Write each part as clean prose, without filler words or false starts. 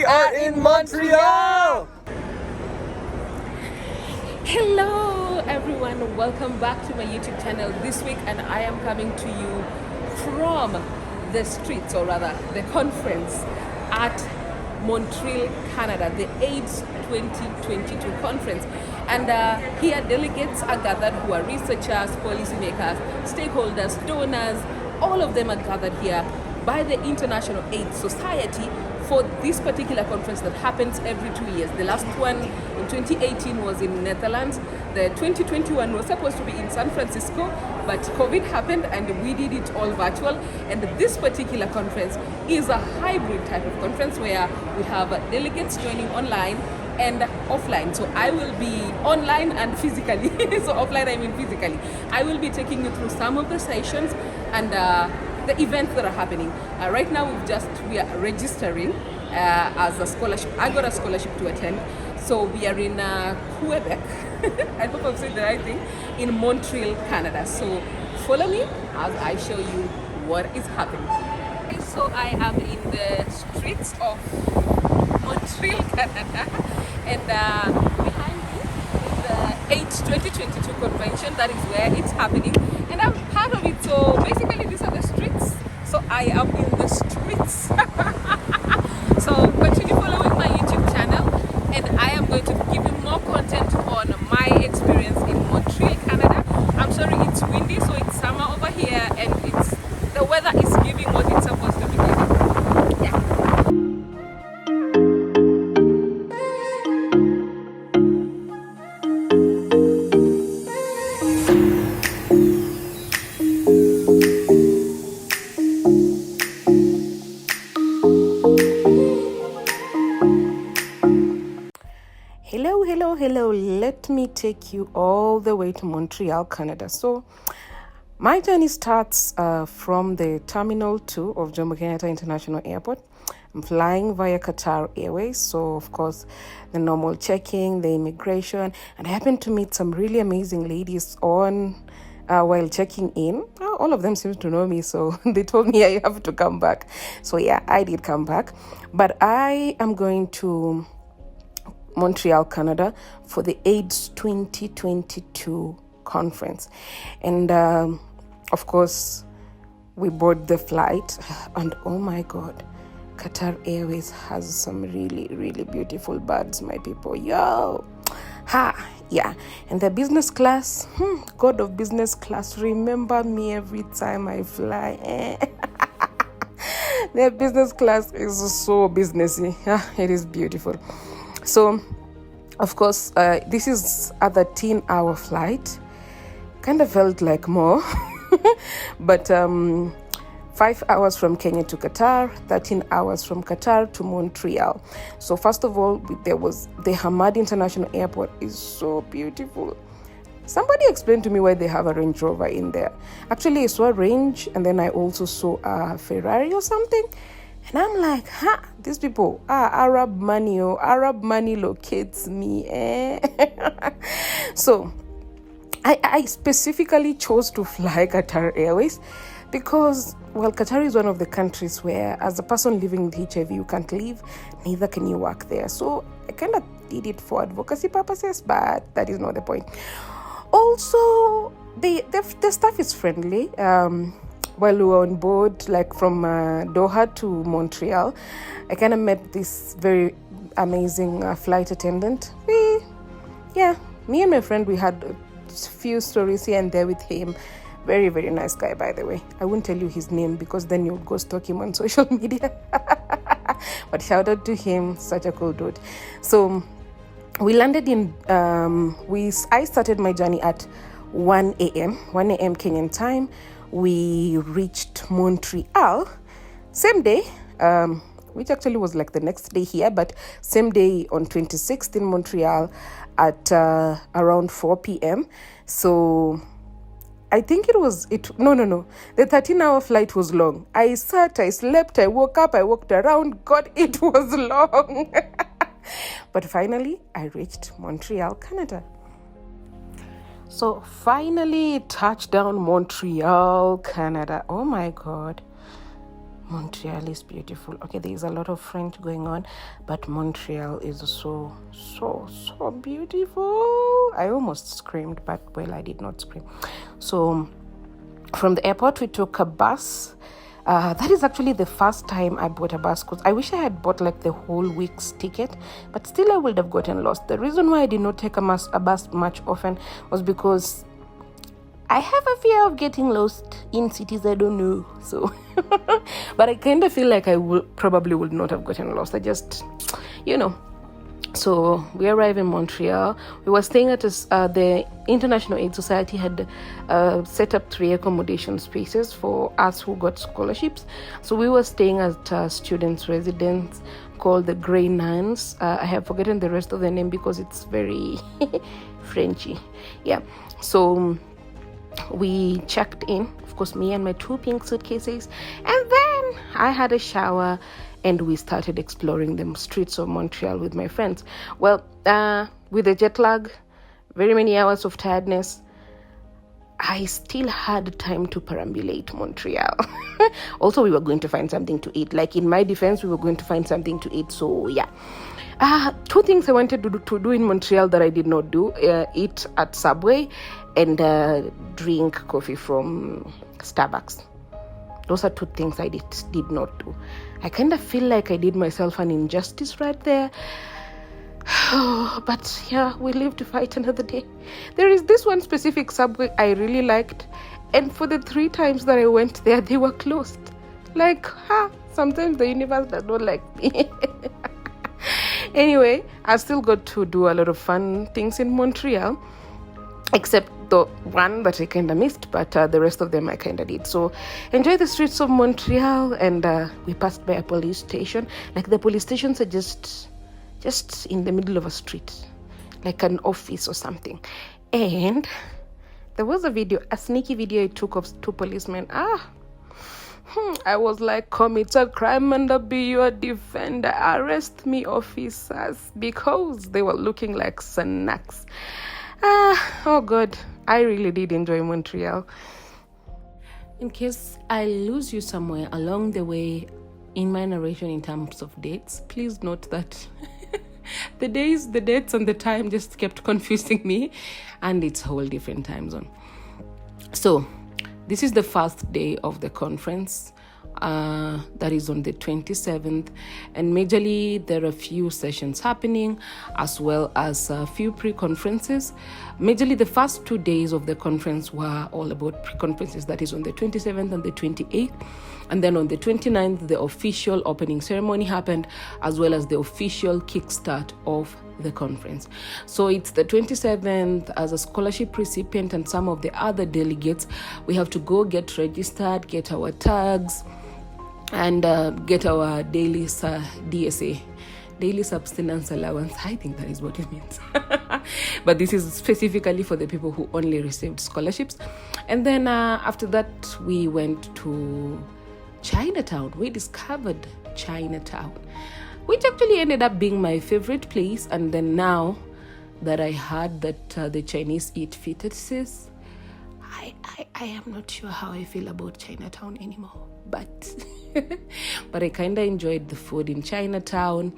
are in Montreal! Hello everyone, welcome back to my YouTube channel this week, and I am coming to you from the streets, or rather the conference at Montreal, Canada, the AIDS 2022 conference. And here delegates are gathered who are researchers, policymakers, stakeholders, donors. All of them are gathered here by the International AIDS Society for this particular conference that happens every 2 years. The last one in 2018 was in Netherlands. The 2021 was supposed to be in San Francisco, but COVID happened and we did it all virtual. And this particular conference is a hybrid type of conference where we have delegates joining online and offline. So I will be online and physically. So offline, I mean physically. I will be taking you through some of the sessions and the events that are happening. Right now we are registering as a scholarship. I got a scholarship to attend. So we are in Quebec. I hope I've said the right thing. In Montreal, Canada. So follow me as I show you what is happening. So I am in the streets of Montreal, Canada, and behind me is the AIDS 2022 convention. That is where it's happening, and I'm part of it. So basically, these are the streets. So I am in the streets. So continue following my YouTube channel, and I am going to give you more content on my experience in Montreal, Canada. I'm sorry it's windy, so it's summer over here, and the weather is giving what it's supposed to be giving. Yeah. Hello. Let me take you all the way to Montreal, Canada. So my journey starts from the Terminal 2 of Jomo Kenyatta International Airport. I'm flying via Qatar Airways. So, of course, the normal checking, the immigration. And I happened to meet some really amazing ladies while checking in. All of them seem to know me, so they told me I have to come back. So, yeah, I did come back. But I am going to Montreal, Canada for the AIDS 2022 conference. And of course, we board the flight, and oh my God, Qatar Airways has some really, really beautiful birds, my people. Yo! Ha! Yeah. And the business class, God of business class, remember me every time I fly. The business class is so businessy. It is beautiful. So, of course, this is a 13-hour flight. Kind of felt like more. But 5 hours from Kenya to Qatar, 13 hours from Qatar to Montreal. So first of all, there was the Hamad International Airport is so beautiful. Somebody explained to me why they have a Range Rover in there. Actually, I saw a Range, and then I also saw a Ferrari or something. And I'm like, these people, Arab money locates me. So I specifically chose to fly Qatar Airways because, well, Qatar is one of the countries where, as a person living with HIV, you can't leave, neither can you work there. So I kind of did it for advocacy purposes, but that is not the point. Also, the staff is friendly. While we were on board, like from Doha to Montreal, I kind of met this very amazing flight attendant. Me and my friend, we had a few stories here and there with him. Very, very nice guy, by the way. I won't tell you his name because then you'll go stalk him on social media. But shout out to him, such a cool dude. So we landed in, I started my journey at 1 a.m. Kenyan time. We reached Montreal same day, which actually was like the next day here, but same day on 26th in Montreal at around 4 p.m. So I think no. The 13-hour flight was long. I sat, I slept, I woke up, I walked around. God, it was long. But finally, I reached Montreal, Canada. So finally touchdown Montreal, Canada. Oh my God. Montreal is beautiful. Okay, there is a lot of French going on, but Montreal is so beautiful. I almost screamed, but well, I did not scream. So from the airport, we took a bus. That is actually the first time I bought a bus, because I wish I had bought like the whole week's ticket, but still I would have gotten lost. The reason why I did not take a bus much often was because I have a fear of getting lost in cities I don't know. So, but I kind of feel like I probably would not have gotten lost. I just, So we arrived in Montreal. We were staying at the International Aid Society had set up 3 accommodation spaces for us who got scholarships. So we were staying at a students' residence called the Grey Nuns. I have forgotten the rest of the name because it's very Frenchy. Yeah. So we checked in, of course, me and my 2 pink suitcases, and then I had a shower and we started exploring the streets of Montreal with my friends. Well, with the jet lag, very many hours of tiredness, I still had time to perambulate Montreal. Also, we were going to find something to eat. Like, in my defense, we were going to find something to eat. So, yeah. 2 things I wanted to do in Montreal that I did not do. Eat at Subway and drink coffee from Starbucks. Those are 2 things I did not do. I kind of feel like I did myself an injustice right there. But yeah, we live to fight another day. There is this one specific Subway I really liked, and for the 3 times that I went there, they were closed. Like, sometimes the universe does not like me. Anyway, I still got to do a lot of fun things in Montreal, except the one that I kind of missed, but the rest of them I kind of did. So enjoy the streets of Montreal, and we passed by a police station. Like, the police stations are just in the middle of a street, like an office or something. And there was a sneaky video I took of 2 policemen. I was like, commit a crime and I'll be your defender. Arrest me, officers, because they were looking like snacks. Oh God, I really did enjoy Montreal. In case I lose you somewhere along the way in my narration in terms of dates, please note that the dates and the time just kept confusing me, and it's a whole different time zone. So this is the first day of the conference. That is on the 27th, and majorly there are a few sessions happening, as well as a few pre-conferences. Majorly the first 2 days of the conference were all about pre-conferences, that is on the 27th and the 28th, and then on the 29th the official opening ceremony happened, as well as the official kickstart of the conference. So it's the 27th. As a scholarship recipient and some of the other delegates, we have to go get registered, get our tags, and get our daily DSA, daily subsistence allowance. I think that is what it means. But this is specifically for the people who only received scholarships. And then after that, we went to Chinatown. We discovered Chinatown, which actually ended up being my favorite place. And then now that I heard that the Chinese eat fetuses, I am not sure how I feel about Chinatown anymore. But I kind of enjoyed the food in Chinatown.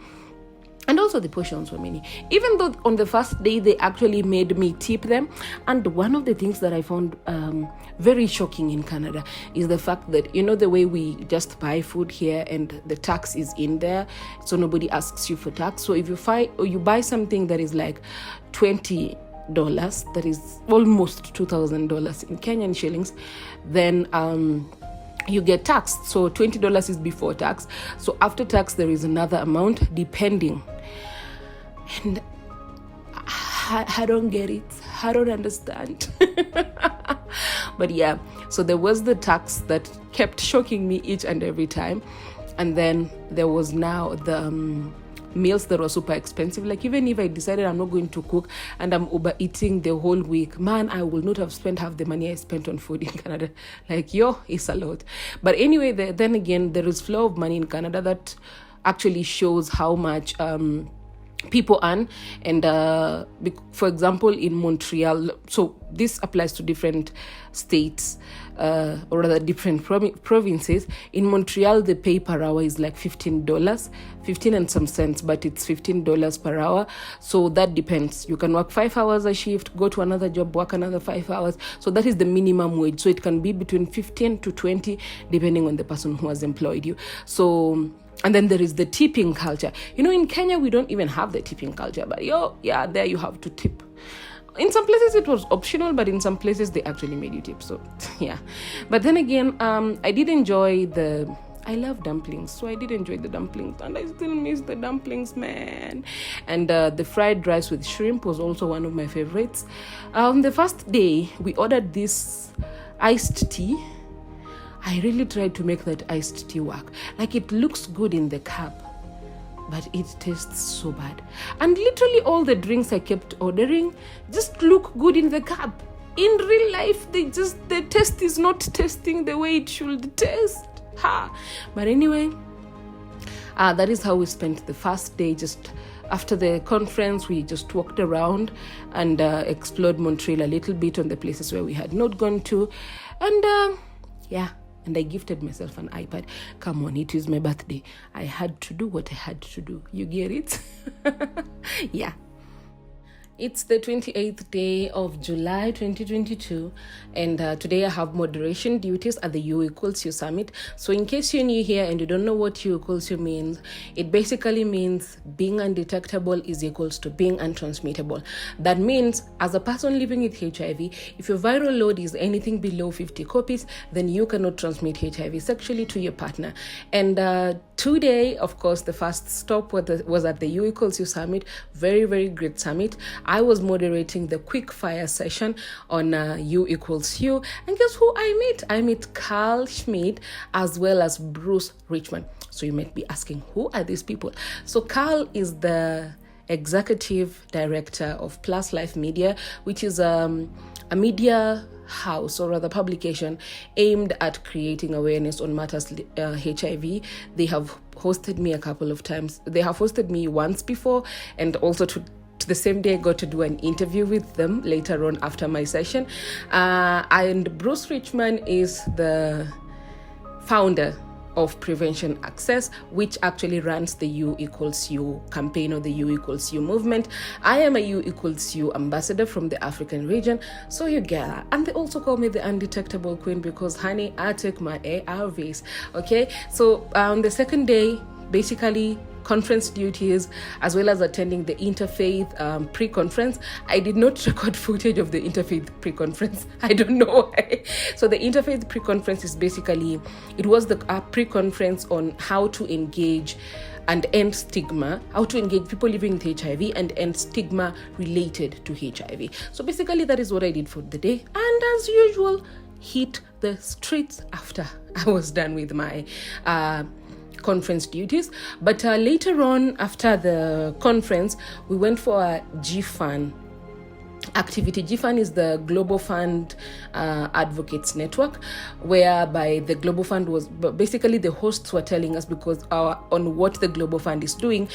And also the portions were many. Even though on the first day they actually made me tip them. And one of the things that I found very shocking in Canada is the fact that, the way we just buy food here and the tax is in there, so nobody asks you for tax. So if you buy something that is like $20, that is almost $2,000 in Kenyan shillings, then you get taxed. So $20 is before tax. So after tax, there is another amount depending. And I don't get it. I don't understand. But yeah, so there was the tax that kept shocking me each and every time. And then there was now the meals that were super expensive. Like, even if I decided I'm not going to cook and I'm Uber eating the whole week, man, I will not have spent half the money I spent on food in Canada. Like, it's a lot. But anyway, then again, there is flow of money in Canada that actually shows how much people earn. And for example, in Montreal, so this applies to different states, or rather different provinces. In Montreal, the pay per hour is like $15, 15 and some cents, but it's $15 per hour. So that depends. You can work 5 hours a shift, go to another job, work another 5 hours. So that is the minimum wage. So it can be between 15 to 20 depending on the person who has employed you. So, and then there is the tipping culture. In Kenya, we don't even have the tipping culture, but there you have to tip. In some places it was optional, but in some places they actually made you tip. So yeah. But then again, I did enjoy I love dumplings, so I did enjoy the dumplings, and I still miss the dumplings, man. And the fried rice with shrimp was also one of my favorites. The first day, we ordered this iced tea. I really tried to make that iced tea work. Like, it looks good in the cup, but it tastes so bad. And literally all the drinks I kept ordering just look good in the cup. In real life, the taste is not tasting the way it should taste. But anyway, that is how we spent the first day. Just after the conference, we just walked around and explored Montreal a little bit on the places where we had not gone to. And and I gifted myself an iPad. Come on, it is my birthday. I had to do what I had to do. You get it? Yeah. It's the 28th day of July 2022, and today I have moderation duties at the U equals U summit. So in case you're new here and you don't know what U equals U means, it basically means being undetectable is equals to being untransmittable. That means, as a person living with HIV, if your viral load is anything below 50 copies, then you cannot transmit HIV sexually to your partner. And today, of course, the first stop was at the U equals U summit. Very, very great summit. I was moderating the quick fire session on U equals U. And guess who I meet? I meet Carl Schmidt as well as Bruce Richmond. So you might be asking, who are these people? So Carl is the executive director of Plus Life Media, which is a media house, or rather publication, aimed at creating awareness on matters HIV. They have hosted me a couple of times. They have hosted me once before, and also to the same day I got to do an interview with them later on after my session. And Bruce Richmond is the founder of Prevention Access, which actually runs the U equals U campaign, or the U equals U movement. I am a U equals U ambassador from the African region, so you gala. And they also call me the undetectable queen because, honey, I take my ARVs. Okay, so on the second day, basically conference duties, as well as attending the interfaith pre-conference. I did not record footage of the interfaith pre-conference. I don't know why. So the interfaith pre-conference is basically, it was the pre-conference on how to engage and end stigma, how to engage people living with HIV and end stigma related to HIV. So basically that is what I did for the day. And as usual, hit the streets after I was done with my conference duties. But later on, after the conference, we went for a GFAN activity. GFAN is the Global Fund Advocates Network, whereby the Global Fund was basically, the hosts were telling us because on what the Global Fund is doing.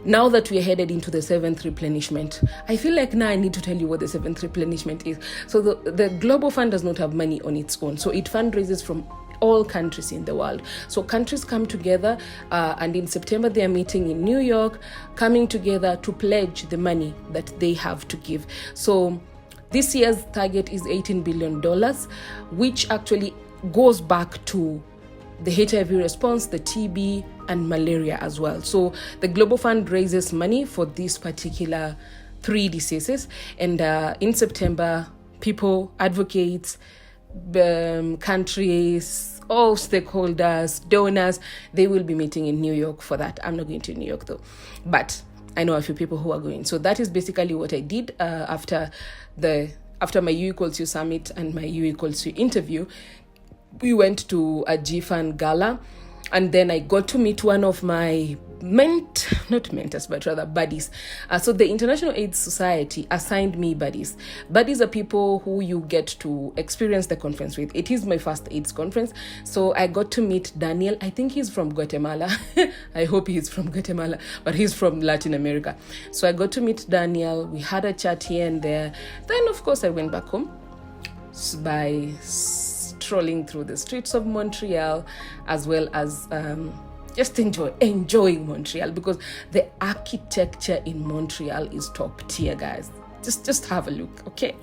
Now that we are headed into the 7th replenishment, I feel like now I need to tell you what the 7th replenishment is. So the Global Fund does not have money on its own. So it fundraises from all countries in the world. So countries come together, and in September they are meeting in New York, coming together to pledge the money that they have to give. So this year's target is $18 billion, which actually goes back to the HIV response, the TB, and malaria as well. So the Global Fund raises money for these particular 3 diseases. And in September, people, advocates, countries, all stakeholders, donors, they will be meeting in New York for that. I'm not going to New York though, but I know a few people who are going. So that is basically what I did after my U equals U summit and my U equals U interview. We went to a GFAN gala, And then I got to meet one of my not mentors, but rather buddies. So the International AIDS Society assigned me buddies. Buddies are people who you get to experience the conference with. It is my first AIDS conference. So I got to meet Daniel. I think he's from Guatemala. I hope he's from Guatemala, but he's from Latin America. So I got to meet Daniel. We had a chat here and there. Then, of course, I went back home by strolling through the streets of Montreal, as well as just enjoying Montreal, because the architecture in Montreal is top tier, guys. Just have a look, okay?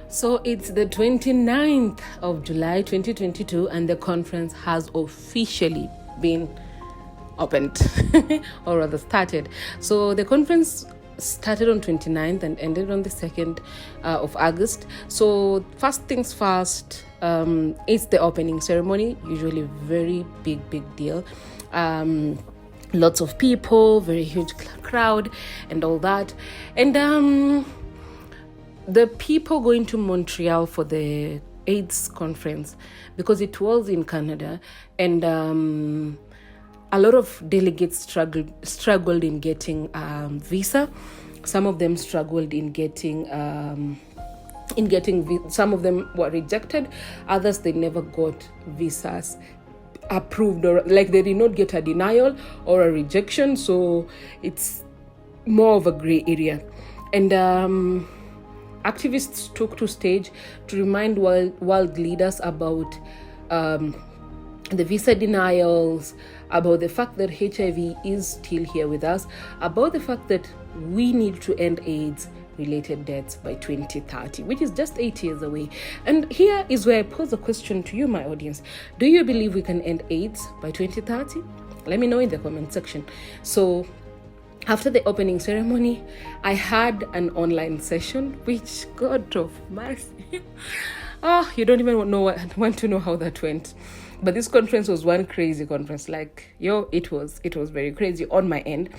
So it's the 29th of July 2022, and the conference has officially been opened or rather started. So the conference started on 29th and ended on the 2nd of August. So first things first, it's the opening ceremony, usually very big deal. Lots of people, very huge crowd and all that. And the people going to Montreal for the AIDS conference, because it was in Canada, and a lot of delegates struggled in getting visa. Some of them struggled in getting some of them were rejected. Others, they never got visas approved, or like they did not get a denial or a rejection. So it's more of a gray area. And activists took to stage to remind world leaders about the visa denials, about the fact that HIV is still here with us, about the fact that we need to end AIDS-related deaths by 2030, which is just 8 years away. And here is where I pose a question to you, my audience. Do you believe we can end AIDS by 2030? Let me know in the comment section. So after the opening ceremony, I had an online session, which, God of mercy, you don't even want to know how that went. But this conference was one crazy conference. It was very crazy on my end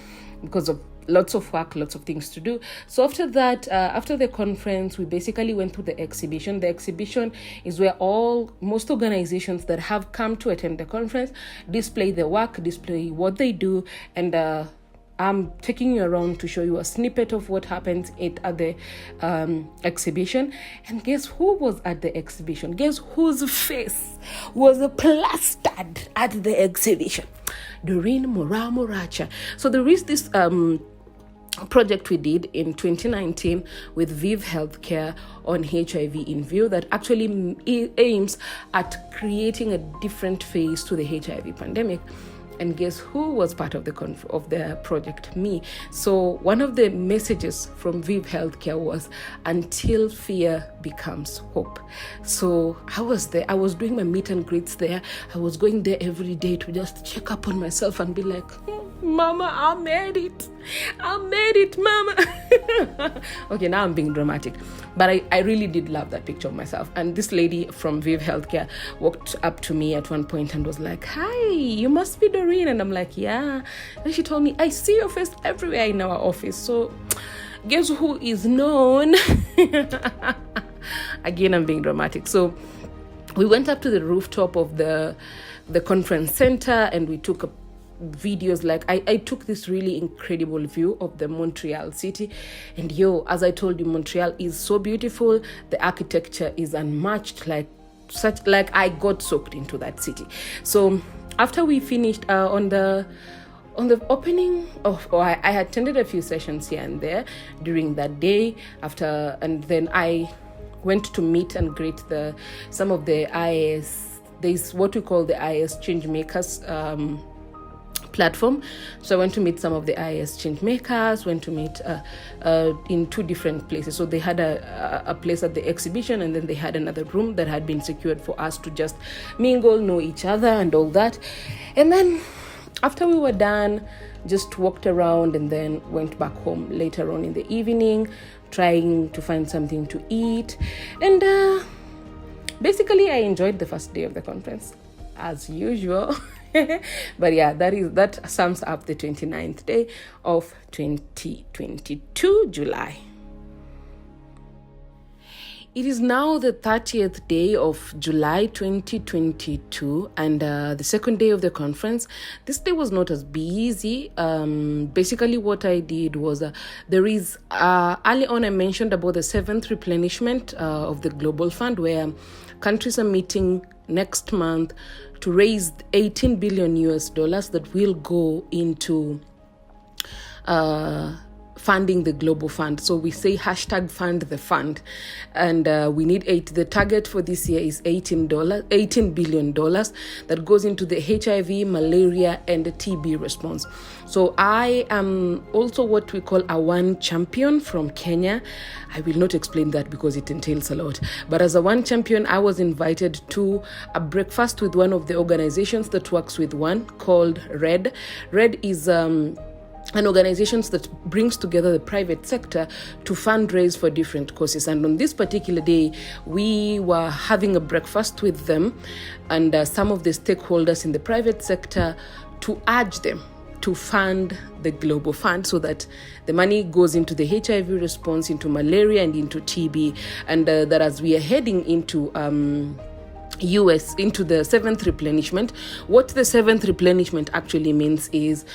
because of lots of work, lots of things to do. So after that, after the conference, we basically went to the exhibition. The exhibition is where most organizations that have come to attend the conference display their work, display what they do, and I'm taking you around to show you a snippet of what happens at the exhibition. And guess who was at the exhibition? Guess whose face was plastered at the exhibition? Doreen Moracha. So there is this project we did in 2019 with Viv Healthcare on HIV in View that actually aims at creating a different face to the HIV pandemic. And guess who was part of the project? Me. So one of the messages from Viv Healthcare was, until fear becomes hope. So I was there. I was doing my meet and greets there. I was going there every day to just check up on myself and be like, Mama, I made it, Mama. Okay, now I'm being dramatic. But I really did love that picture of myself. And this lady from Viv Healthcare walked up to me at one point and was like, hi, you must be Doreen. And I'm like, yeah. And she told me, I see your face everywhere in our office. So guess who is known? Again, I'm being dramatic. So we went up to the rooftop of the conference center and we took videos. I took this really incredible view of the Montreal city, and as I told you, Montreal is so beautiful. The architecture is unmatched. I got soaked into that city. So after we finished on the opening I attended a few sessions here and there during that day and then I went to meet and greet some of the IAS. There's what we call the IAS change makers platform. So I went to meet some of the IAS change makers, went to meet in two different places. So they had a place at the exhibition, and then they had another room that had been secured for us to just mingle, know each other and all that. And then after we were done, just walked around and then went back home later on in the evening, trying to find something to eat. And basically I enjoyed the first day of the conference as usual. But yeah, that sums up the 29th day of 2022 July. It is now the 30th day of July 2022 and the second day of the conference. This day was not as busy. Basically, what I did was there is early on I mentioned about the seventh replenishment of the Global Fund, where countries are meeting next month to raise 18 billion US dollars that will go into funding the global fund. So we say hashtag fund the fund, and we need the target for this year is $18 billion that goes into the HIV, malaria, and the TB response. So I am also what we call a one champion from Kenya. I will not explain that because it entails a lot, but as a one champion, I was invited to a breakfast with one of the organizations that works with one called RED. RED is an organization that brings together the private sector to fundraise for different causes. And on this particular day, we were having a breakfast with them and some of the stakeholders in the private sector to urge them to fund the global fund so that the money goes into the HIV response, into malaria, and into TB. And that as we are heading into US into the seventh replenishment, what the seventh replenishment actually means is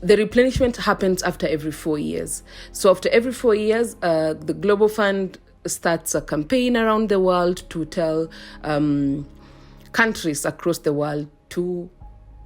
the replenishment happens after every 4 years. So after every 4 years, the Global Fund starts a campaign around the world to tell countries across the world to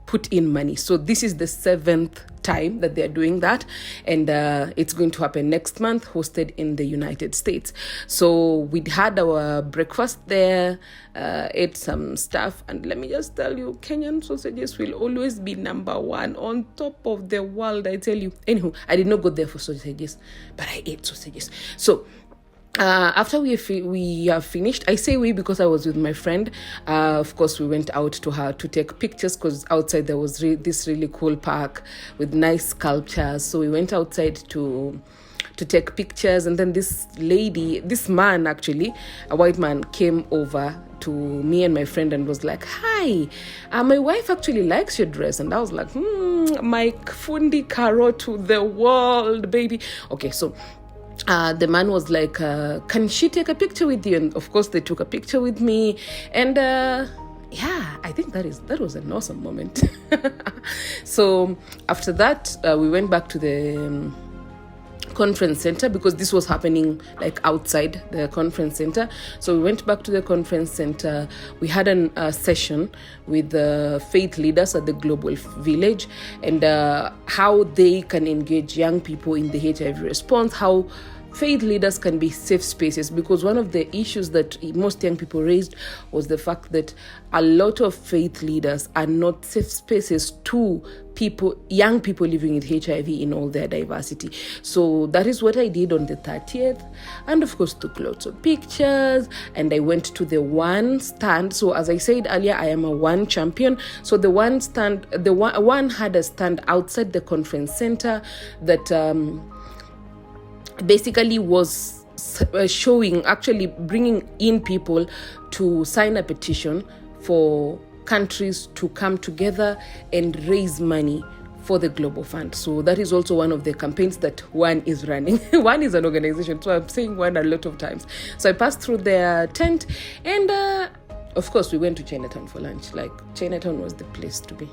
put in money. So this is the seventh time that they're doing that, and it's going to happen next month, hosted in the United States. So we had our breakfast there, ate some stuff, and let me just tell you, Kenyan sausages will always be number one on top of the world, I tell you. Anywho, I did not go there for sausages, but I ate sausages. So after we have finished, I say we because I was with my friend. Of course, we went out to her to take pictures because outside there was this really cool park with nice sculptures. So we went outside to take pictures, and then this man actually, a white man, came over to me and my friend and was like, "Hi, my wife actually likes your dress." And I was like, my fundi caro to the world, baby. Okay, so the man was like, can she take a picture with you? And of course they took a picture with me, and I think that was an awesome moment. So after that, we went back to the conference center because this was happening like outside the conference center. So we went back to the conference center. We had a session with the faith leaders at the Global Village, and how they can engage young people in the HIV response, how faith leaders can be safe spaces, because one of the issues that most young people raised was the fact that a lot of faith leaders are not safe spaces to young people living with HIV in all their diversity. So that is what I did on the 30th, and of course took lots of pictures, and I went to the one stand. So as I said earlier, I am a one champion. So the one had a stand outside the conference center that basically was actually bringing in people to sign a petition for countries to come together and raise money for the Global Fund. So that is also one of the campaigns that one is running. One is an organization, so I'm saying one a lot of times. So I passed through their tent, and of course we went to Chinatown for lunch. Like, Chinatown was the place to be.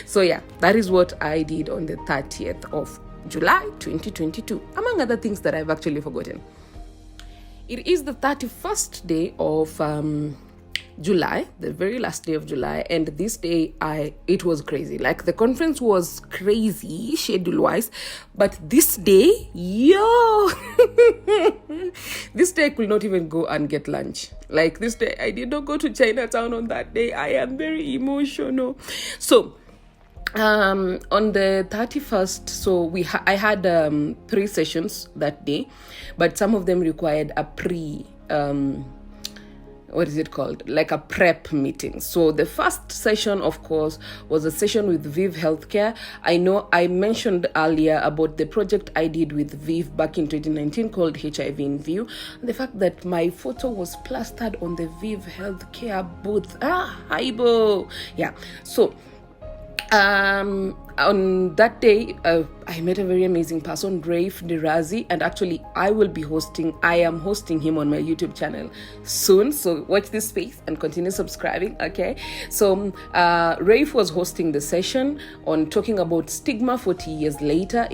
So yeah, that is what I did on the 30th of July 2022, among other things that I've actually forgotten. It is the 31st day of July, the very last day of July, and this day it was crazy. Like, the conference was crazy schedule wise, but this day, this day I could not even go and get lunch. Like, this day I did not go to Chinatown on that day. I am very emotional. So on the 31st, so I had 3 sessions that day, but some of them required a what is it called? Like a prep meeting. So the first session, of course, was a session with Viv Healthcare. I know I mentioned earlier about the project I did with Viv back in 2019 called HIV in View. And the fact that my photo was plastered on the Viv Healthcare booth. Aibo! Yeah. So On that day, I met a very amazing person, Rafe Dirazi, and actually I am hosting him on my YouTube channel soon, so watch this space and continue subscribing. Okay, so Rafe was hosting the session on talking about stigma 40 years later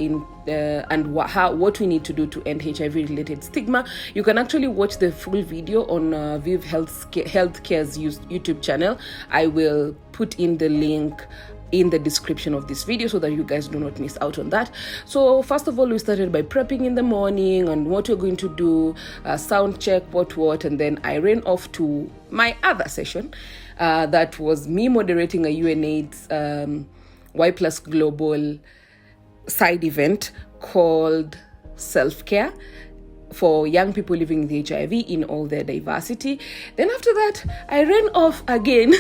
and what we need to do to end HIV related stigma. You can actually watch the full video on Viv Healthcare's YouTube channel. I will put in the link in the description of this video so that you guys do not miss out on that. So first of all, we started by prepping in the morning and what we're going to do, sound check, what, and then I ran off to my other session that was me moderating a UNAIDS Y Plus Global side event called Self-Care for young people living with HIV in all their diversity. Then after that, I ran off again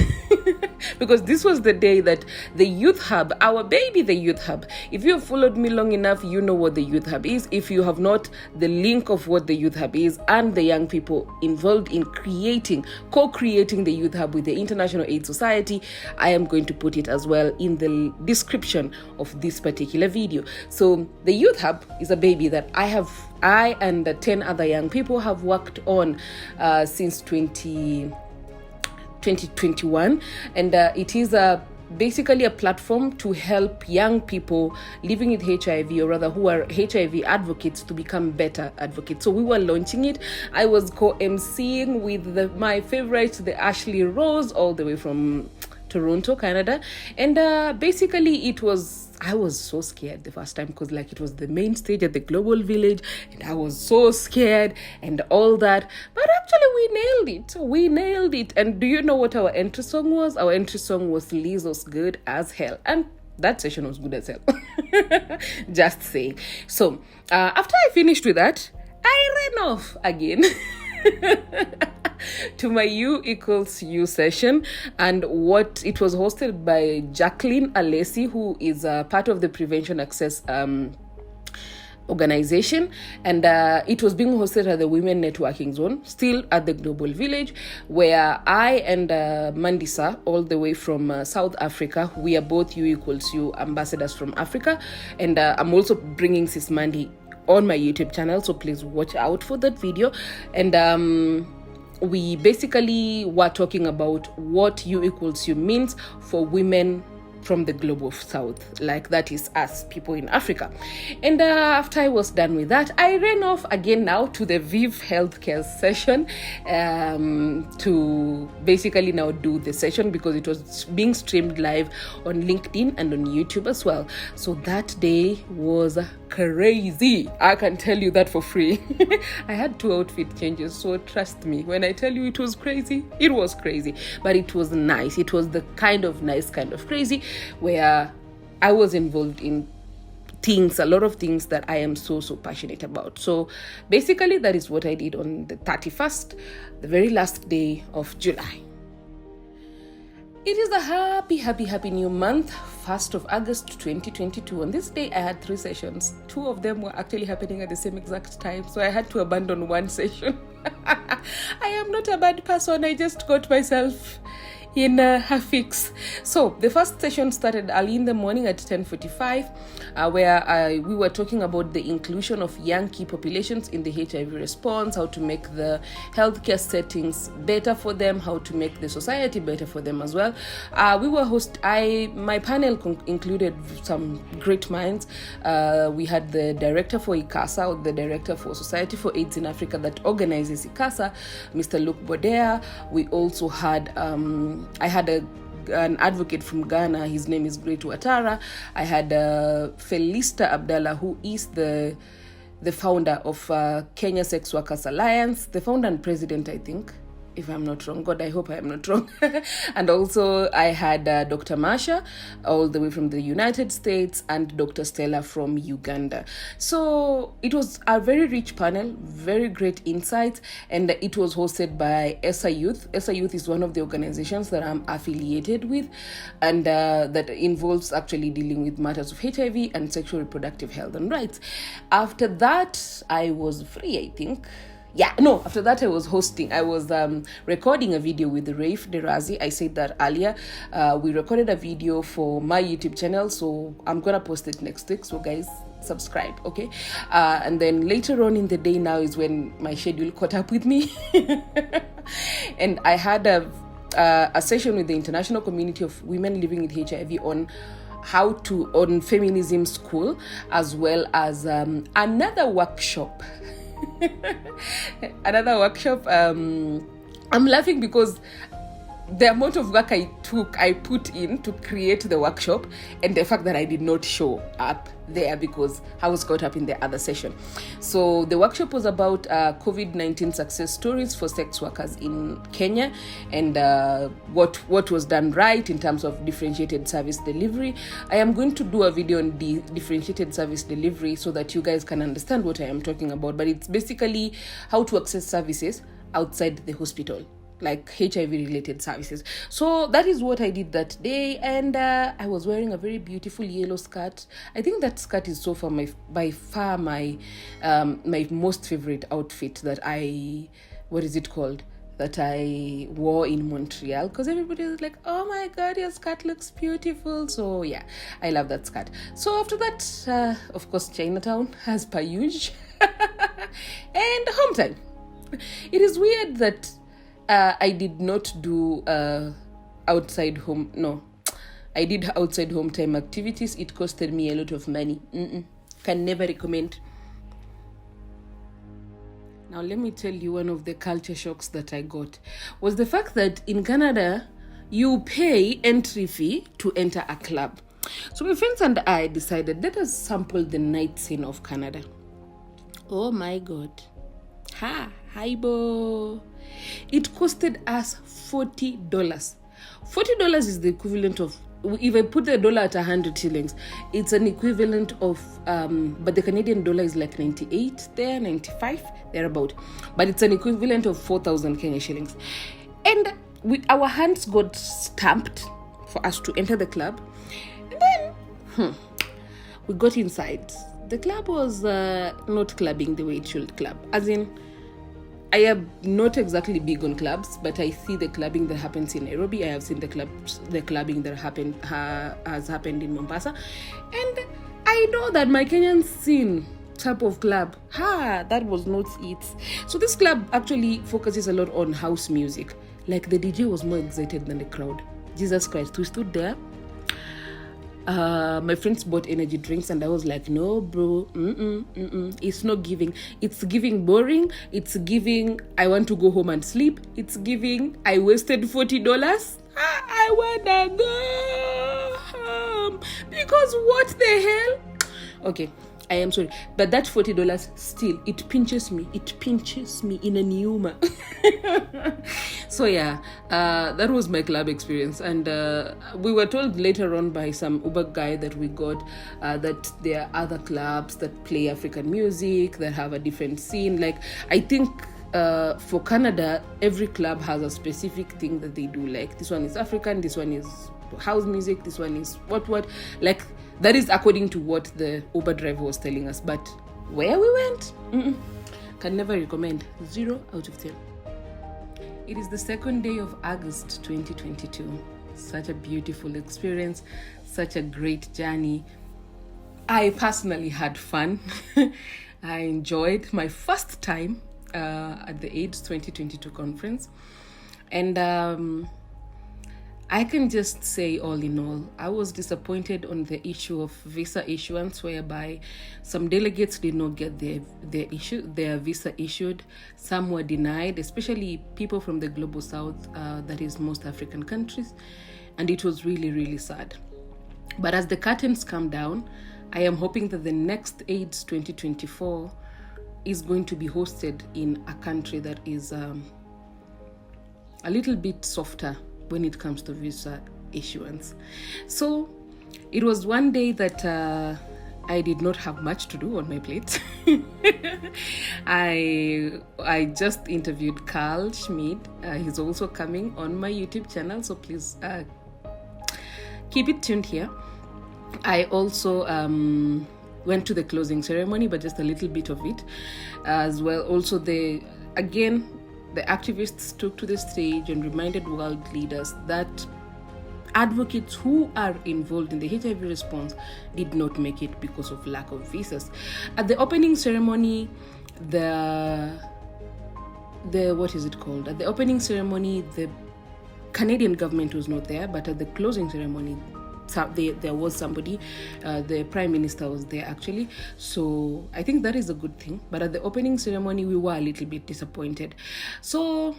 because this was the day that the Youth Hub, our baby, the Youth Hub, if you have followed me long enough, you know what the Youth Hub is. If you have not, the link of what the Youth Hub is and the young people involved in co-creating the Youth Hub with the International AIDS Society, I am going to put it as well in the description of this particular video. So the Youth Hub is a baby that I and 10 other young people have worked on since 2021, and it is basically a platform to help young people living with HIV, or rather who are HIV advocates, to become better advocates. So we were launching it. I was co-emceeing with my favorite, the Ashley Rose, all the way from Toronto, Canada, and basically I was so scared the first time because it was the main stage at the Global Village and I was so scared and all that. But actually we nailed it. And do you know what our entry song was? Our entry song was Lizzo's Good as Hell. And that session was good as hell. Just saying. So after I finished with that, I ran off again to my U=U session, and it was hosted by Jacqueline Alessi, who is part of the Prevention Access organization, and it was being hosted at the Women Networking Zone, still at the Global Village, where I and Mandisa, all the way from South Africa, we are both U=U ambassadors from Africa, and I'm also bringing Sis Mandy on my YouTube channel, so please watch out for that video. And we basically were talking about what U=U means for women from the global south, that is us people in Africa. And after I was done with that, I ran off again now to the Viv Healthcare session to basically now do the session because it was being streamed live on LinkedIn and on YouTube as well. So that day was crazy. I can tell you that for free. I had 2 outfit changes, so trust me when I tell you it was crazy. It was crazy, but it was nice. It was the nice kind of crazy where I was involved in a lot of things that I am so passionate about. So basically that is what I did on the 31st, the very last day of July. It is a happy new month, 1st of August 2022. On this day, I had 3 sessions. 2 of them were actually happening at the same exact time, so I had to abandon 1 session. I am not a bad person. I just got myself in a fix. So the first session started early in the morning at 10:45, where we were talking about the inclusion of young key populations in the HIV response, how to make the healthcare settings better for them, how to make the society better for them as well. My panel included some great minds. We had the director for ICASA, or the director for Society for AIDS in Africa that organizes ICASA, Mr. Luke Bodea. We also had I had an advocate from Ghana. His name is Great Ouattara. I had Felista Abdallah, who is the founder of Kenya Sex Workers Alliance, the founder and president, I think, if I'm not wrong. God, I hope I am not wrong. And also I had Dr. Masha, all the way from the United States, and Dr. Stella from Uganda. So it was a very rich panel, very great insights, and it was hosted by ESA Youth. ESA Youth is one of the organizations that I'm affiliated with, and that involves actually dealing with matters of HIV and sexual reproductive health and rights. After that, I was free, I think. after that I was hosting. I was recording a video with Rafe Derazi. I said that earlier. We recorded a video for my YouTube channel, so I'm gonna post it next week, so guys subscribe, okay? And then later on in the day now is when my schedule caught up with me. And I had a session with the international community of women living with HIV on feminism school, as well as another workshop. I'm laughing because the amount of work I put in to create the workshop, and the fact that I did not show up there because I was caught up in the other session. So the workshop was about COVID-19 success stories for sex workers in Kenya, and what was done right in terms of differentiated service delivery. I am going to do a video on the differentiated service delivery so that you guys can understand what I am talking about. But it's basically how to access services outside the hospital, like HIV related services. So that is what I did that day, and I was wearing a very beautiful yellow skirt. I think that skirt is by far my most favorite outfit that I wore in Montreal, because everybody was like, oh my god, your skirt looks beautiful. So yeah, I love that skirt. So after that, of course, Chinatown as per usual. And home time. It is weird that I did not do outside home. No, I did outside home time activities. It costed me a lot of money. Can never recommend. Now let me tell you, one of the culture shocks that I got was the fact that in Canada, you pay entry fee to enter a club. So my friends and I decided, let us sample the night scene of Canada. Oh my god. Hi-bo. It costed us $40. $40 is the equivalent of, if I put the dollar at 100 shillings, it's an equivalent of, but the Canadian dollar is like 98 there, 95, thereabout. But it's an equivalent of 4,000 Kenya shillings. And our hands got stamped for us to enter the club. And then, we got inside. The club was not clubbing the way it should club. As in, I am not exactly big on clubs, but I see the clubbing that happens in Nairobi. I have seen the clubbing that has happened in Mombasa. And I know that my Kenyan scene type of club, that was not it. So this club actually focuses a lot on house music. Like, the DJ was more excited than the crowd. Jesus Christ, we stood there. My friends bought energy drinks, and I was like, no bro, it's not giving. It's giving boring. It's giving I want to go home and sleep. It's giving I wasted $40. I wanna go home, because what the hell? Okay, I am sorry, but that $40 still, it pinches me in a pneuma. So yeah, that was my club experience. And we were told later on by some Uber guy that we got that there are other clubs that play African music, that have a different scene. Like, I think for Canada, every club has a specific thing that they do. Like, this one is African, this one is house music, this one is what. Like, that is according to what the Uber driver was telling us. But where we went, can never recommend. 0 out of 10. It is the second day of August 2022. Such a beautiful experience, such a great journey. I personally had fun. I enjoyed my first time at the AIDS 2022 conference. And I can just say, all in all, I was disappointed on the issue of visa issuance, whereby some delegates did not get their visa issued. Some were denied, especially people from the global south, that is most African countries. And it was really, really sad. But as the curtains come down, I am hoping that the next AIDS 2024 is going to be hosted in a country that is a little bit softer when it comes to visa issuance. So it was one day that I did not have much to do on my plate. I just interviewed Carl Schmid. He's also coming on my YouTube channel, so please keep it tuned here. I also went to the closing ceremony, but just a little bit of it as well. Also, again, the activists took to the stage and reminded world leaders that advocates who are involved in the HIV response did not make it because of lack of visas. At the opening ceremony, the what is it called? At the opening ceremony, the Canadian government was not there, but at the closing ceremony, there was somebody. The Prime Minister was there actually. So I think that is a good thing. But at the opening ceremony, we were a little bit disappointed. So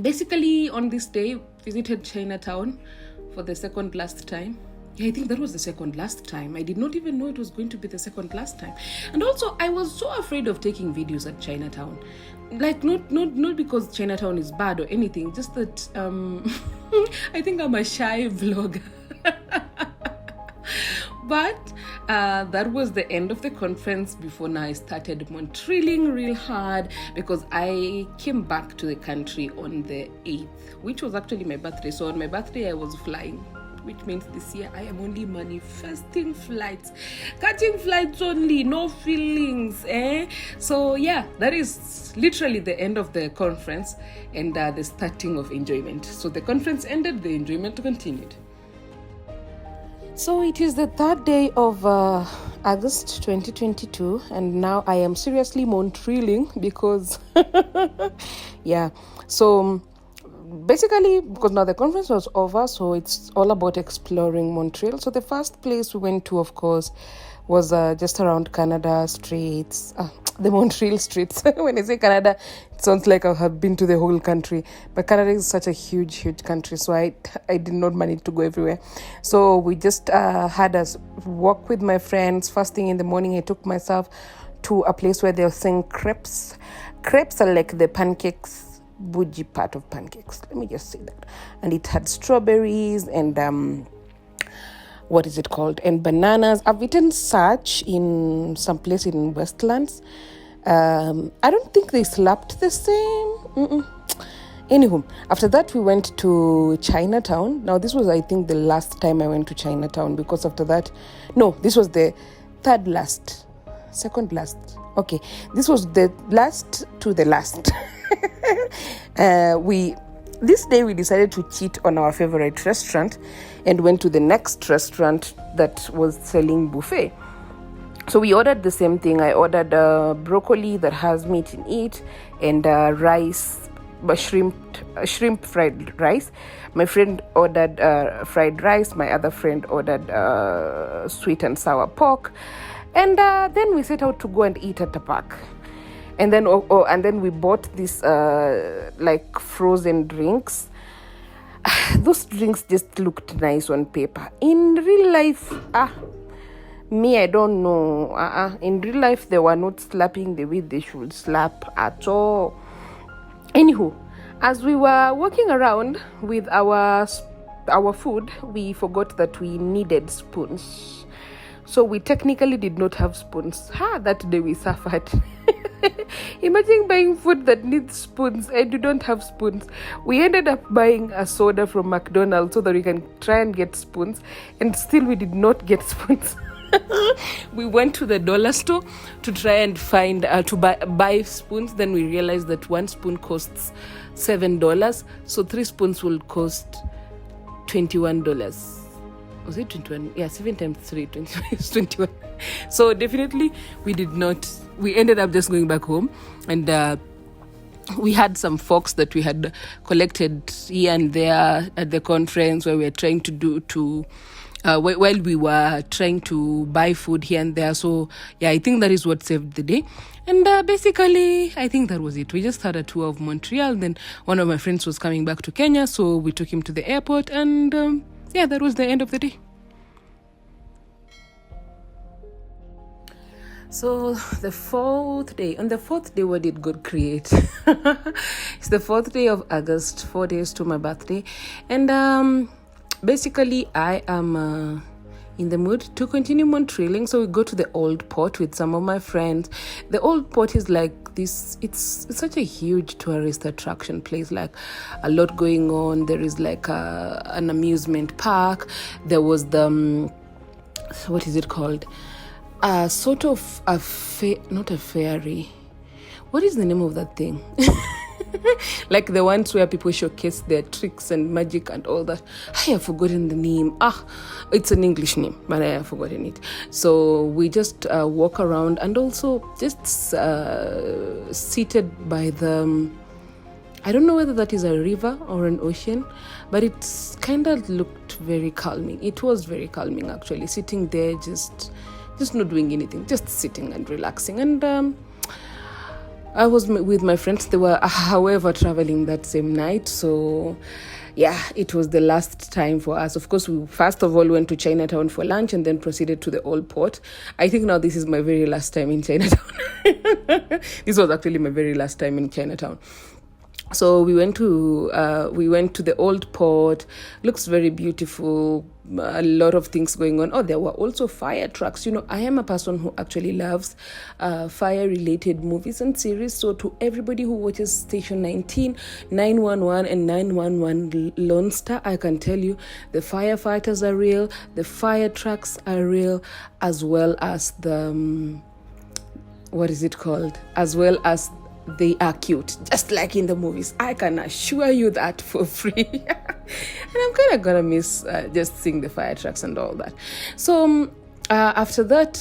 basically, on this day, visited Chinatown for the second last time. Yeah, I think that was the second last time. I did not even know it was going to be the second last time. And also, I was so afraid of taking videos at Chinatown. Like, not because Chinatown is bad or anything, just that I think I'm a shy vlogger. But that was the end of the conference. Before now I started Montrealing real hard because I came back to the country on the 8th, which was actually my birthday. So on my birthday I was flying, which means this year I am only manifesting flights, catching flights only, no feelings, So yeah, that is literally the end of the conference and the starting of enjoyment. So the conference ended, the enjoyment continued. So it is the third day of August 2022, and now I am seriously Montrealing because, yeah. So basically, because now the conference was over, so it's all about exploring Montreal. So the first place we went to, of course, was just around Canada streets, the Montreal streets. When I say Canada, it sounds like I have been to the whole country, but Canada is such a huge country, so I did not manage to go everywhere. So we just had a walk with my friends. First thing in the morning, I took myself to a place where they were selling crepes. Crepes are like the pancakes, bougie part of pancakes. Let me just say that. And it had strawberries and what is it called? And bananas. I've eaten such in some place in Westlands. I don't think they slapped the same. Anywho, after that we went to Chinatown. Now this was, I think, the last time I went to Chinatown, because after that, no, this was the second last. Okay, this was the last to the last. This day we decided to cheat on our favorite restaurant and went to the next restaurant that was selling buffet. So we ordered the same thing. I ordered broccoli that has meat in it and rice, shrimp fried rice. My friend ordered fried rice. My other friend ordered sweet and sour pork. And then we set out to go and eat at the park. And then we bought this like frozen drinks. Those drinks just looked nice on paper. In real life, I don't know. In real life, they were not slapping the way they should slap at all. Anywho, as we were walking around with our food, we forgot that we needed spoons. So we technically did not have spoons. That day we suffered. Imagine buying food that needs spoons and you don't have spoons. We ended up buying a soda from McDonald's so that we can try and get spoons, and still we did not get spoons. We went to the dollar store to try and find to buy spoons. Then we realized that one spoon costs $7, so 3 spoons will cost $21. Was it 21? Yeah, 7 times 3, 21. So definitely we ended up just going back home, and we had some forks that we had collected here and there at the conference where we were trying to while we were trying to buy food here and there. So yeah, I think that is what saved the day. And basically, I think that was it. We just had a tour of Montreal. Then one of my friends was coming back to Kenya, so we took him to the airport, and yeah, that was the end of the day. So on the fourth day, what did God create? It's the 4th day of August, 4 days to my birthday. And basically, I am in the mood to continue Montrealing. So we go to the Old Port with some of my friends. The Old Port is like this, it's such a huge tourist attraction place, like a lot going on. There is like an amusement park. There was the, what is it called? Sort of not a ferry. what is the name of that thing? Like the ones where people showcase their tricks and magic and all that. I have forgotten the name. It's an English name, but I have forgotten it. So we just walk around, and also just seated by the, I don't know whether that is a river or an ocean, but it's kind of looked very calming. It was very calming, actually, sitting there, just not doing anything, just sitting and relaxing. And I was with my friends. They were, however, traveling that same night. So, yeah, it was the last time for us. Of course, we first of all went to Chinatown for lunch and then proceeded to the Old Port. I think now this is my very last time in Chinatown. This was actually my very last time in Chinatown. So we went to the Old Port. Looks very beautiful. A lot of things going on. There were also fire trucks. I am a person who actually loves fire-related movies and series. So to everybody who watches Station 19, 911, and 911 Lone Star, I can tell you the firefighters are real, the fire trucks are real, as well as the what is it called? As well as they are cute, just like in the movies. I can assure you that for free. And I'm kind of gonna miss just seeing the fire trucks and all that. So after that,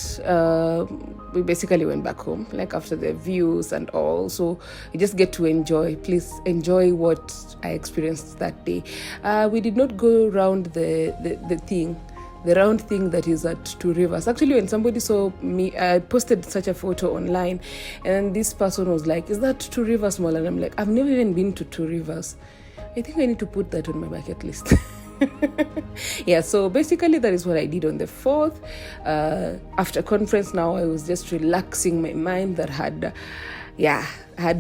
we basically went back home, like after the views and all. So you just get to enjoy. Please enjoy what I experienced that day. We did not go around the round thing that is at Two Rivers. Actually, when somebody saw me, I posted such a photo online, and this person was like, "Is that Two Rivers Mall?" And I'm like, "I've never even been to Two Rivers. I think I need to put that on my bucket list." Yeah, so basically that is what I did on the 4th. After conference now, I was just relaxing my mind that had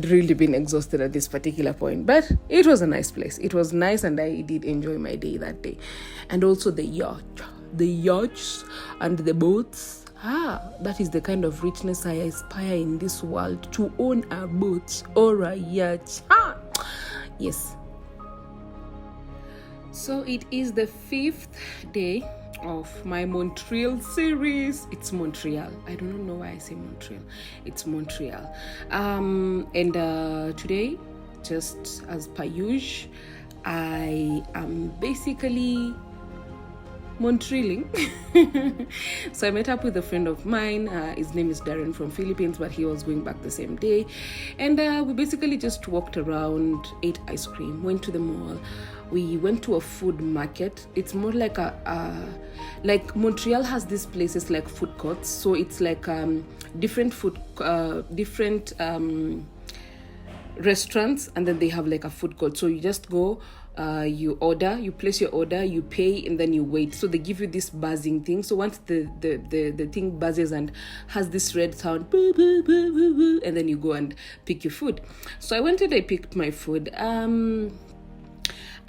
really been exhausted at this particular point. But it was a nice place. It was nice, and I did enjoy my day that day. And also the yachts and the boats. That is the kind of richness I aspire in this world, to own a boat or a yacht. Yes. So it is the 5th day of my Montreal series. It's Montreal. I don't know why I say Montreal. It's Montreal. And today, just as per usual, I am basically Montrealing. So I met up with a friend of mine. His name is Darren, from Philippines, but he was going back the same day. And we basically just walked around, ate ice cream, went to the mall. We went to a food market. It's more like like Montreal has these places like food courts. So it's like different restaurants, and then they have like a food court. So you just go, you order, you place your order, you pay, and then you wait. So they give you this buzzing thing. So once the thing buzzes and has this red sound, boo, boo, boo, boo, boo, and then you go and pick your food. So I went and I picked my food.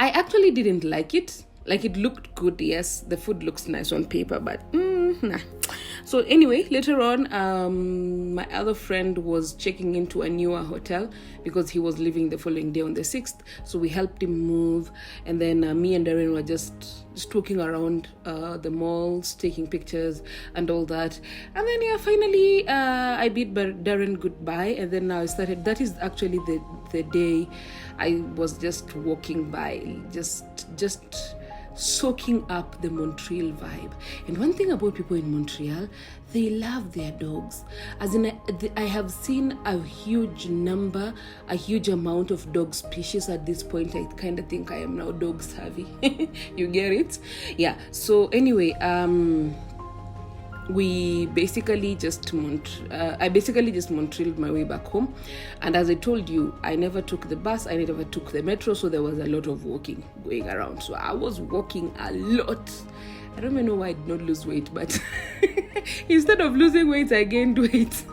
I actually didn't like it. Like, it looked good, yes, the food looks nice on paper, but nah. So anyway, later on, my other friend was checking into a newer hotel because he was leaving the following day on the 6th. So we helped him move, and then me and Darren were just walking around the malls, taking pictures and all that. And then finally I bid Darren goodbye, and then I started. That is actually the day I was just walking by, just soaking up the Montreal vibe. And one thing about people in Montreal, they love their dogs. As in, I have seen a huge amount of dog species at this point. I kind of think I am now dog savvy. You get it? Yeah. So anyway, we basically I basically just Montrealed my way back home. And as I told you, I never took the bus, I never took the metro, so there was a lot of walking going around. So I was walking a lot. I don't even know why I did not lose weight, but instead of losing weight, I gained weight.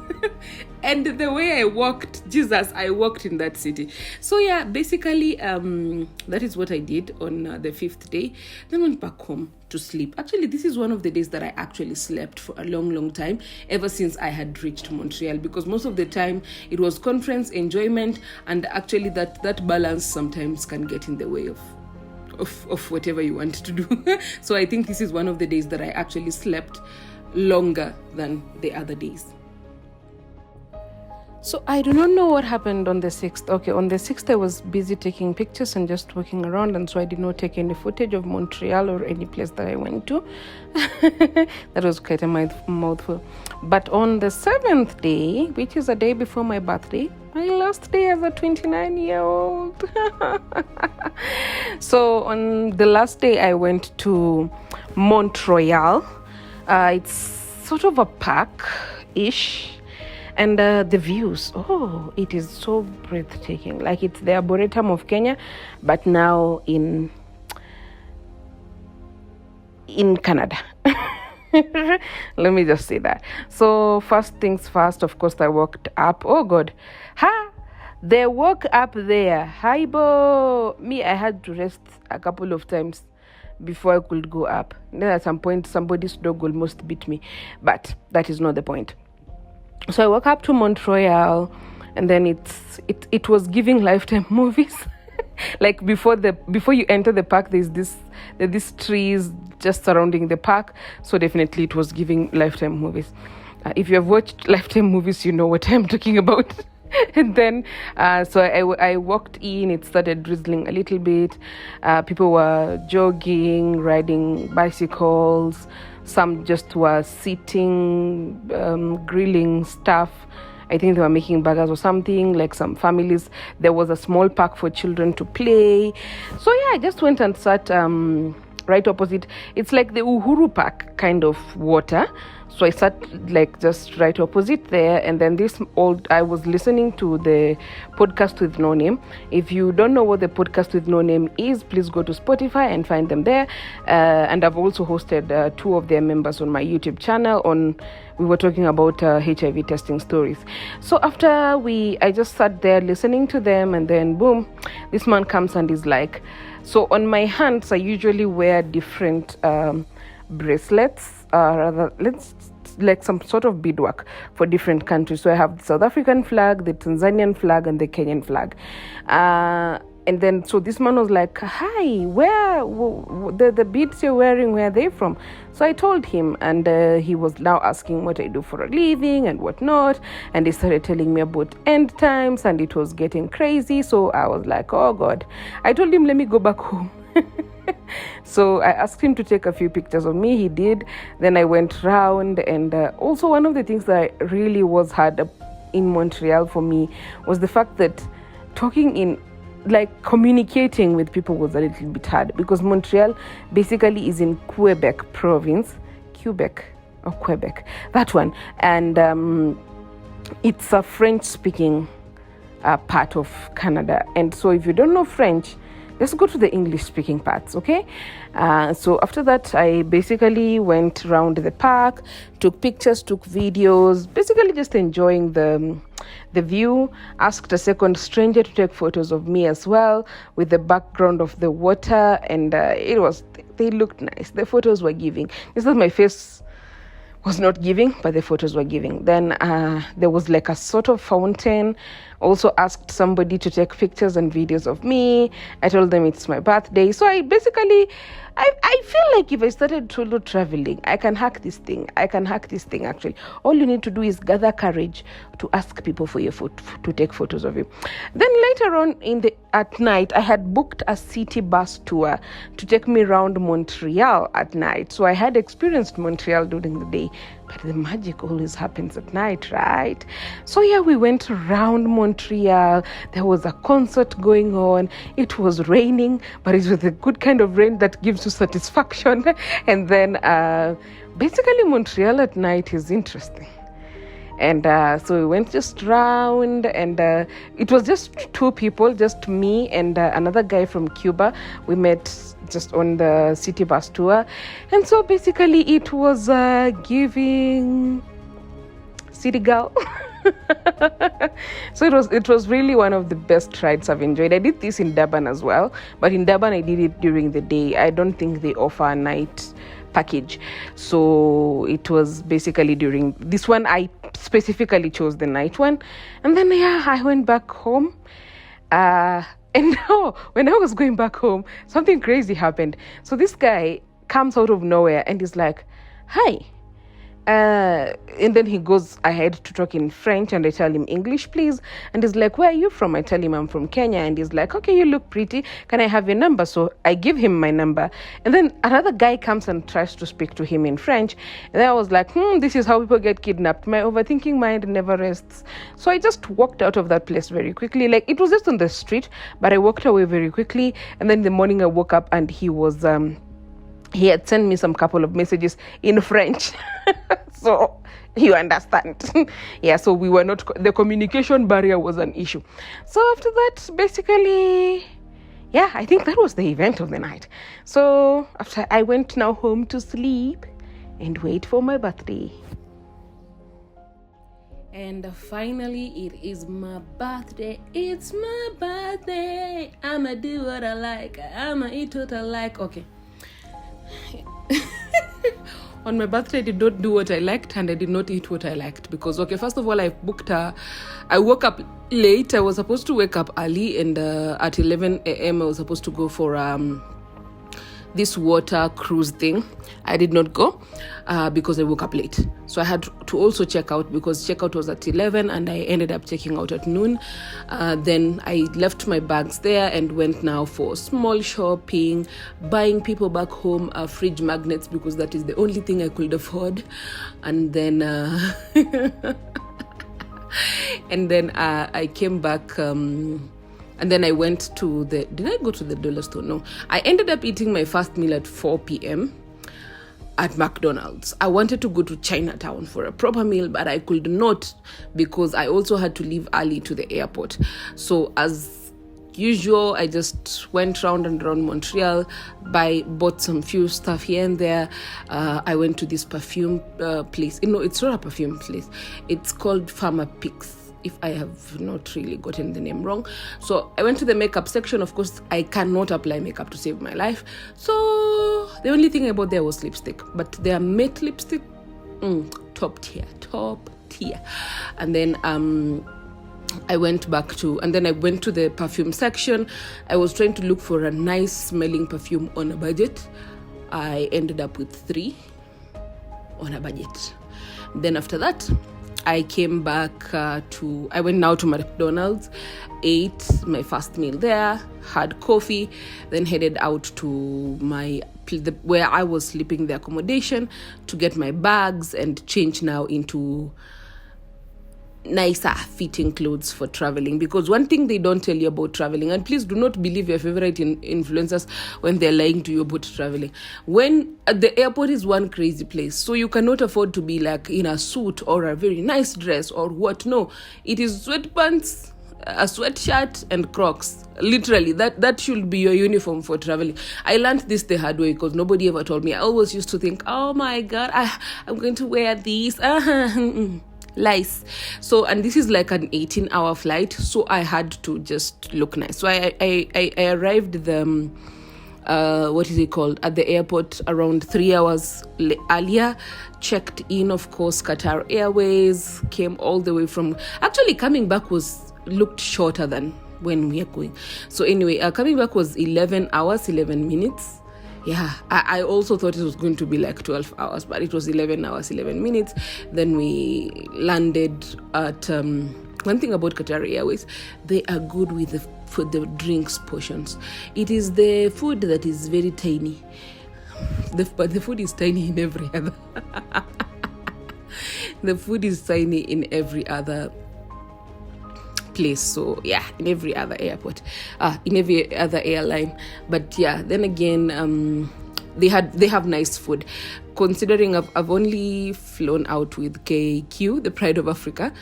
And the way I walked, Jesus, I walked in that city. So yeah, basically, that is what I did on the 5th day. Then went back home to sleep. Actually, this is one of the days that I actually slept for a long time, ever since I had reached Montreal, because most of the time it was conference, enjoyment, and actually that balance sometimes can get in the way of whatever you want to do. So I think this is one of the days that I actually slept longer than the other days. So I do not know what happened on the 6th. Okay, on the 6th, I was busy taking pictures and just walking around, and so I did not take any footage of Montreal or any place that I went to. That was quite a mouthful. But on the 7th day, which is a day before my birthday, my last day as a 29-year-old. So on the last day, I went to Montreal. It's sort of a park-ish. And the views, it is so breathtaking. Like it's the Arboretum of Kenya, but now in Canada. Let me just say that. So first things first, of course, I walked up. Oh God, they walk up there. Haibo. Me, I had to rest a couple of times before I could go up. Then at some point, somebody's dog almost bit me, but that is not the point. So I walk up to Montreal, and then it was giving Lifetime movies. Like before you enter the park, there's these trees just surrounding the park. So definitely it was giving Lifetime movies. If you have watched Lifetime movies, you know what I'm talking about. And then so I walked in. It started drizzling a little bit. People were jogging, riding bicycles. Some just were sitting, grilling stuff. I think they were making burgers or something, like some families. There was a small park for children to play. So yeah, I just went and sat right opposite. It's like the Uhuru Park kind of water. So I sat like just right opposite there. And then I was listening to the Podcast with No Name. If you don't know what the Podcast with No Name is, please go to Spotify and find them there. And I've also hosted 2 of their members on my YouTube channel. We were talking about HIV testing stories. So after I just sat there listening to them, and then boom, this man comes and is like, so on my hands, I usually wear different bracelets, like some sort of beadwork for different countries. So I have the South African flag, the Tanzanian flag, and the Kenyan flag. And then, so this man was like, hi, where, the beads you're wearing, where are they from? So I told him, and he was now asking what I do for a living and whatnot. And he started telling me about end times, and it was getting crazy. So I was like, oh God. I told him, let me go back home. So I asked him to take a few pictures of me. He did. Then I went round, and also one of the things that really was hard in Montreal for me was the fact that communicating with people was a little bit hard, because Montreal basically is in Quebec province, Quebec, that one, and it's a French-speaking part of Canada. And so if you don't know French, just go to the English-speaking parts, okay? So after that, I basically went around the park, took pictures, took videos, basically just enjoying the view. Asked a second stranger to take photos of me as well, with the background of the water, and they looked nice. The photos were giving. This is my face was not giving, but the photos were giving. Then there was like a sort of fountain. Also asked somebody to take pictures and videos of me. I told them it's my birthday. So I feel like if I started solo traveling, I can hack this thing. Actually. All you need to do is gather courage to ask people for to take photos of you. Then later on at night, I had booked a city bus tour to take me around Montreal at night. So I had experienced Montreal during the day, but the magic always happens at night, right? So yeah, we went around Montreal. There was a concert going on. It was raining, but it was a good kind of rain that gives you satisfaction. And then basically Montreal at night is interesting. And so we went just round, and it was just 2 people, just me and another guy from Cuba. We met just on the city bus tour. And so basically it was giving city girl. So it was really one of the best rides I've enjoyed. I did this in Durban as well, but in Durban I did it during the day. I don't think they offer a night package, so it was basically during this one. I specifically chose the night one, and then I went back home. And now when I was going back home, something crazy happened. So this guy comes out of nowhere and is like, hi, And then he goes ahead to talk in French, and I tell him, English, please. And he's like, where are you from? I tell him I'm from Kenya. And he's like, okay, you look pretty. Can I have your number? So I give him my number. And then another guy comes and tries to speak to him in French. And then I was like, this is how people get kidnapped. My overthinking mind never rests. So I just walked out of that place very quickly. Like, it was just on the street, but I walked away very quickly. And then in the morning I woke up and he had sent me some couple of messages in French. So you understand. Yeah, so we were not, the communication barrier was an issue. So after that, basically, yeah, I think that was the event of the night. So after, I went now home to sleep and wait for my birthday. And finally, it is my birthday. It's my birthday. I'ma do what I like. I'ma eat what I like. Okay. On my birthday, I did not do what I liked, and I did not eat what I liked because, okay, first of all, I woke up late. I was supposed to wake up early, and at 11 a.m. I was supposed to go for this water cruise thing. I did not go because I woke up late. So I had to also check out because checkout was at 11 and I ended up checking out at noon. Then I left my bags there and went now for small shopping, buying people back home fridge magnets because that is the only thing I could afford. And then I came back and then I went to did I go to the dollar store? No. I ended up eating my first meal at 4 p.m. at McDonald's. I wanted to go to Chinatown for a proper meal, but I could not because I also had to leave early to the airport. So as usual, I just went round and around Montreal, bought some few stuff here and there. I went to this perfume place. No, it's not a perfume place. It's called Pharma Pix, if I have not really gotten the name wrong. So I went to the makeup section. Of course, I cannot apply makeup to save my life. So the only thing I bought there was lipstick. But their matte lipstick, top tier. And then I went to the perfume section. I was trying to look for a nice smelling perfume on a budget. I ended up with 3 on a budget. Then after that, I came back I went now to McDonald's, ate my first meal there, had coffee, then headed out to where I was sleeping, the accommodation, to get my bags and change now into nicer fitting clothes for traveling. Because one thing they don't tell you about traveling, and please do not believe your favorite influencers when they're lying to you about traveling. When the airport is one crazy place, so you cannot afford to be like in a suit or a very nice dress or what. No, it is sweatpants, a sweatshirt and Crocs. Literally, that should be your uniform for traveling. I learned this the hard way because nobody ever told me. I always used to think, oh my God, I'm going to wear these. Lies. So, and this is like an 18-hour flight, so I had to just look nice. So I arrived at the airport around 3 hours earlier, checked in, of course, Qatar Airways, came all the way from, actually coming back looked shorter than when we are going. So anyway, coming back was 11 hours, 11 minutes. Yeah, I also thought it was going to be like 12 hours, but it was 11 hours, 11 minutes. Then we landed at, one thing about Qatar Airways, they are good with the drinks portions. It is the food that is very tiny. But the food is tiny in every other. The food is tiny in every other place. So yeah, in every other airport, in every other airline. But yeah, then again, they have nice food. Considering I've only flown out with KQ, the Pride of Africa,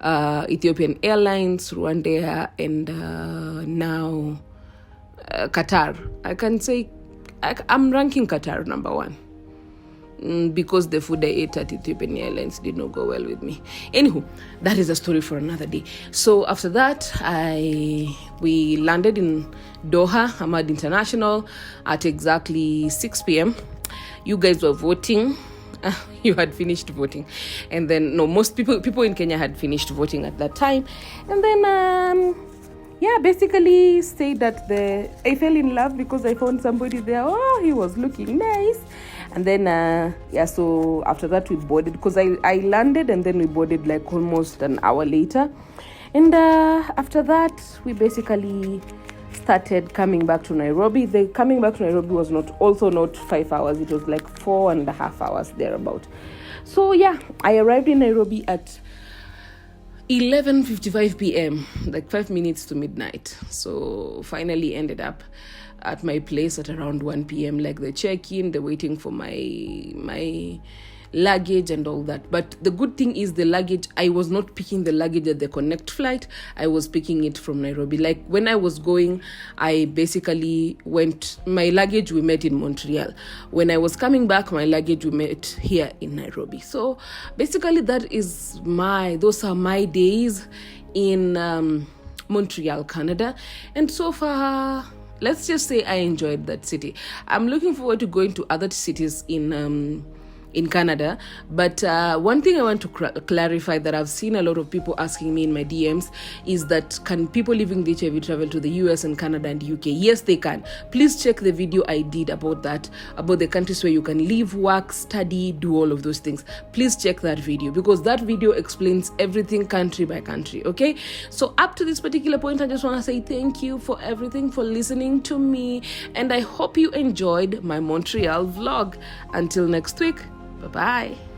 Ethiopian Airlines, Rwanda, and now Qatar. I can say I'm ranking Qatar number 1. Because the food I ate at Ethiopian Airlines did not go well with me. Anywho, that is a story for another day. So after that, we landed in Doha, Hamad International, at exactly 6 p.m. You guys were voting. You had finished voting. And then, no, most people in Kenya had finished voting at that time. And then, yeah, basically stayed at I fell in love because I found somebody there. Oh, he was looking nice. And then, so after that we boarded, because I landed and then we boarded like almost an hour later. And after that, we basically started coming back to Nairobi. The coming back to Nairobi was not 5 hours. It was like 4.5 hours thereabout. So yeah, I arrived in Nairobi at 11:55 p.m., like 5 minutes to midnight. So finally ended up at my place at around 1 p.m. like the check-in, the waiting for my luggage and all that. But the good thing is the luggage, I was not picking the luggage at the connect flight. I was picking it from Nairobi. Like when I was going, I basically my luggage we met in Montreal. When I was coming back, my luggage we met here in Nairobi. So basically those are my days in Montreal, Canada. And so far, let's just say I enjoyed that city. I'm looking forward to going to other cities in Canada. But one thing I want to clarify that I've seen a lot of people asking me in my DMs is that can people living with HIV travel to the US and Canada and UK? Yes, they can. Please check the video I did about the countries where you can live, work, study, do all of those things. Please check that video because that video explains everything country by country, okay? So up to this particular point, I just want to say thank you for everything, for listening to me, and I hope you enjoyed my Montreal vlog. Until next week, bye-bye.